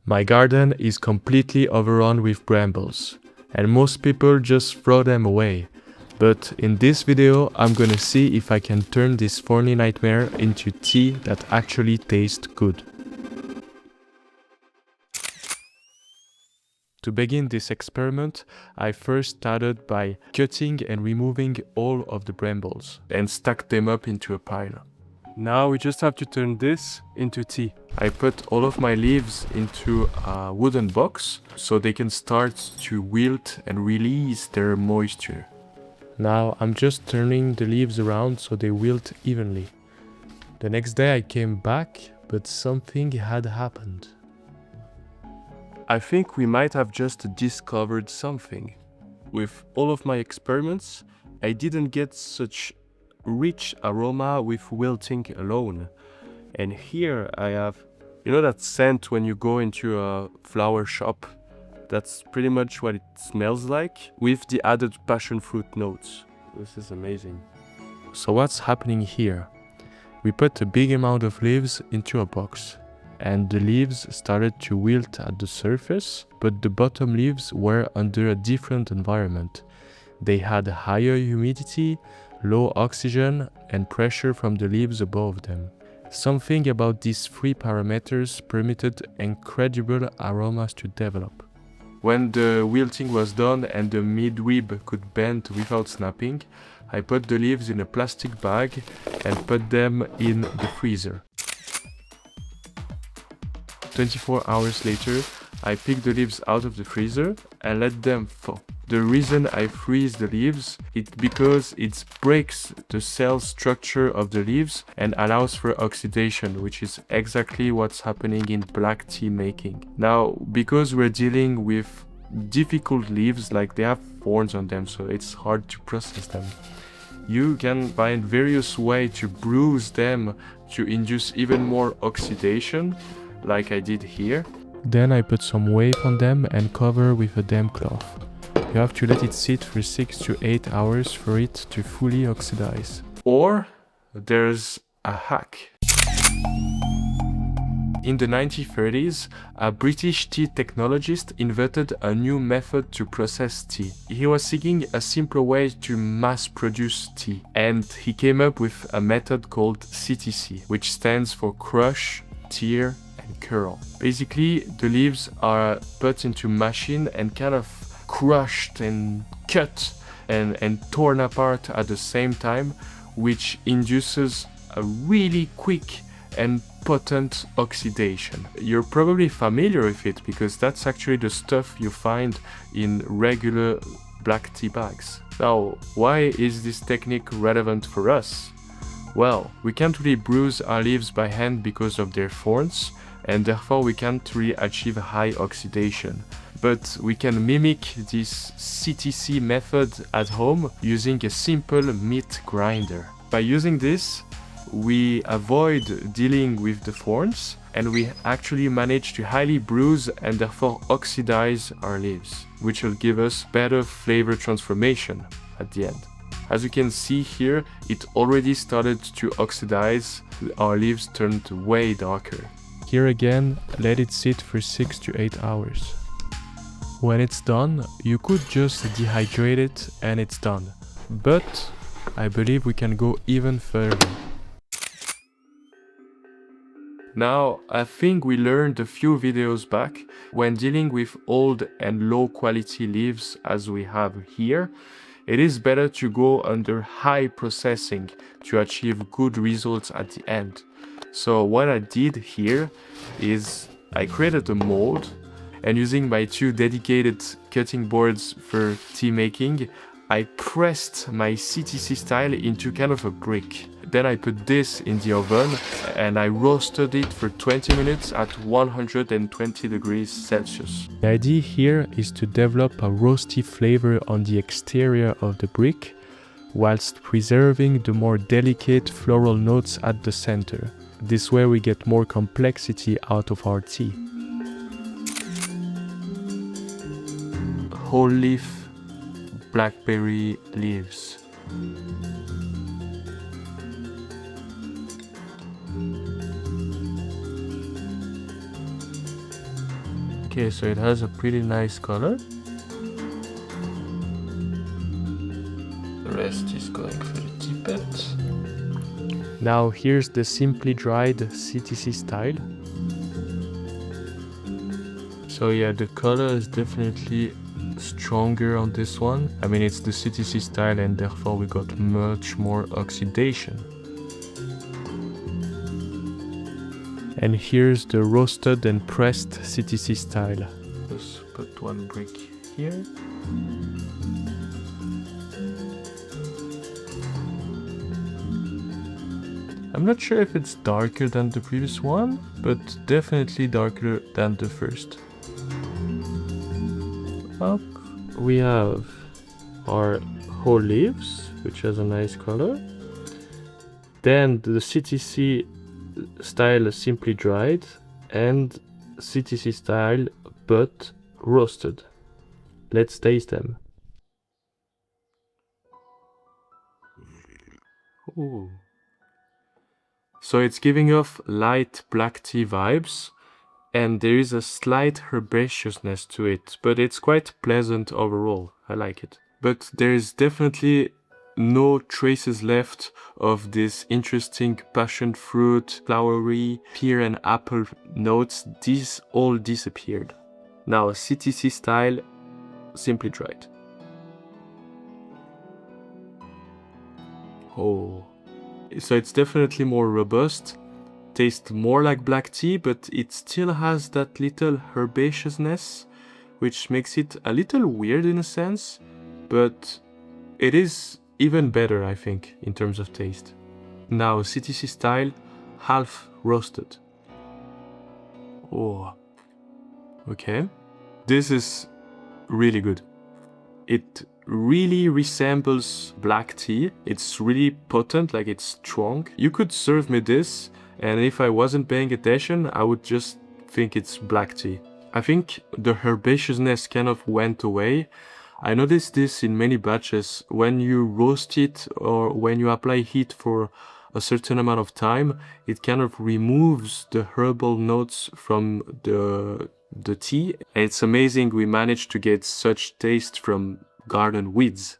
My garden is completely overrun with brambles, and most people just throw them away. But in this video, I'm gonna see if I can turn this thorny nightmare into tea that actually tastes good. To begin this experiment, I first started by cutting and removing all of the brambles and stack them up into a pile. Now we just have to turn this into tea. I put all of my leaves into a wooden box so they can start to wilt and release their moisture. Now I'm just turning the leaves around so they wilt evenly. The next day I came back, but something had happened. I think we might have just discovered something. With all of my experiments, I didn't get such rich aroma with wilting alone. And here I have, you know that scent when you go into a flower shop? That's pretty much what it smells like, with the added passion fruit notes. This is amazing. So what's happening here? We put a big amount of leaves into a box, and the leaves started to wilt at the surface, but the bottom leaves were under a different environment. They had higher humidity, low oxygen, and pressure from the leaves above them. Something about these three parameters permitted incredible aromas to develop. When the wilting was done and the midrib could bend without snapping, I put the leaves in a plastic bag and put them in the freezer. 24 hours later, I picked the leaves out of the freezer and let them thaw. The reason I freeze the leaves is because it breaks the cell structure of the leaves and allows for oxidation, which is exactly what's happening in black tea making. Now, because we're dealing with difficult leaves, like they have thorns on them, so it's hard to process them. You can find various ways to bruise them to induce even more oxidation, like I did here. Then I put some weight on them and cover with a damp cloth. You have to let it sit for 6 to 8 hours for it to fully oxidize. Or there's a hack. In the 1930s, a British tea technologist invented a new method to process tea. He was seeking a simpler way to mass produce tea, and he came up with a method called CTC, which stands for crush, tear, and curl. Basically, the leaves are put into machine and kind of crushed and cut and torn apart at the same time, which induces a really quick and potent oxidation. You're probably familiar with it because that's actually the stuff you find in regular black tea bags. Now, why is this technique relevant for us? Well, we can't really bruise our leaves by hand because of their thorns, and therefore we can't really achieve high oxidation. But we can mimic this CTC method at home using a simple meat grinder. By using this, we avoid dealing with the thorns, and we actually manage to highly bruise and therefore oxidize our leaves, which will give us better flavor transformation at the end. As you can see here, it already started to oxidize. Our leaves turned way darker. Here again, let it sit for 6 to 8 hours. When it's done, you could just dehydrate it and it's done. But I believe we can go even further. Now, I think we learned a few videos back, when dealing with old and low quality leaves as we have here, it is better to go under high processing to achieve good results at the end. So what I did here is I created a mold, and using my two dedicated cutting boards for tea making, I pressed my CTC style into kind of a brick. Then I put this in the oven and I roasted it for 20 minutes at 120 degrees Celsius. The idea here is to develop a roasty flavor on the exterior of the brick, whilst preserving the more delicate floral notes at the center. This way we get more complexity out of our tea. Whole leaf blackberry leaves. Okay, so it has a pretty nice color. The rest is going for the tippet. Now here's the simply dried CTC style. So yeah, the color is definitely stronger on this one. I mean, it's the CTC style and therefore we got much more oxidation. And here's the roasted and pressed CTC style. Just put one brick here. I'm not sure if it's darker than the previous one, but definitely darker than the first. Up we have our whole leaves, which has a nice color. Then the CTC style simply dried and CTC style but roasted. Let's taste them. Ooh. So it's giving off light black tea vibes, and there is a slight herbaceousness to it, but it's quite pleasant overall. I like it. But there is definitely no traces left of this interesting passion fruit, flowery, pear and apple notes. These all disappeared. Now CTC style, simply dried. Oh. So it's definitely more robust. Tastes more like black tea, but it still has that little herbaceousness, which makes it a little weird in a sense, but it is even better, I think, in terms of taste. Now, CTC style, half roasted. Oh, okay. This is really good. It really resembles black tea. It's really potent, like it's strong. You could serve me this, and if I wasn't paying attention, I would just think it's black tea. I think the herbaceousness kind of went away. I noticed this in many batches. When you roast it or when you apply heat for a certain amount of time, it kind of removes the herbal notes from the tea. And it's amazing we managed to get such taste from garden weeds.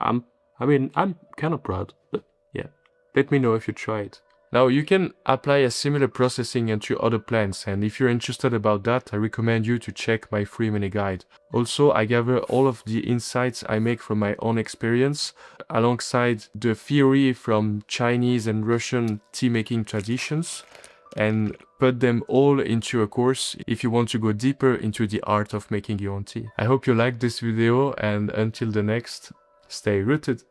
I'm kind of proud, but yeah. Let me know if you try it. Now you can apply a similar processing into other plants, and if you're interested about that, I recommend you to check my free mini guide. Also, I gather all of the insights I make from my own experience, alongside the theory from Chinese and Russian tea making traditions, and put them all into a course if you want to go deeper into the art of making your own tea. I hope you liked this video, and until the next, stay rooted.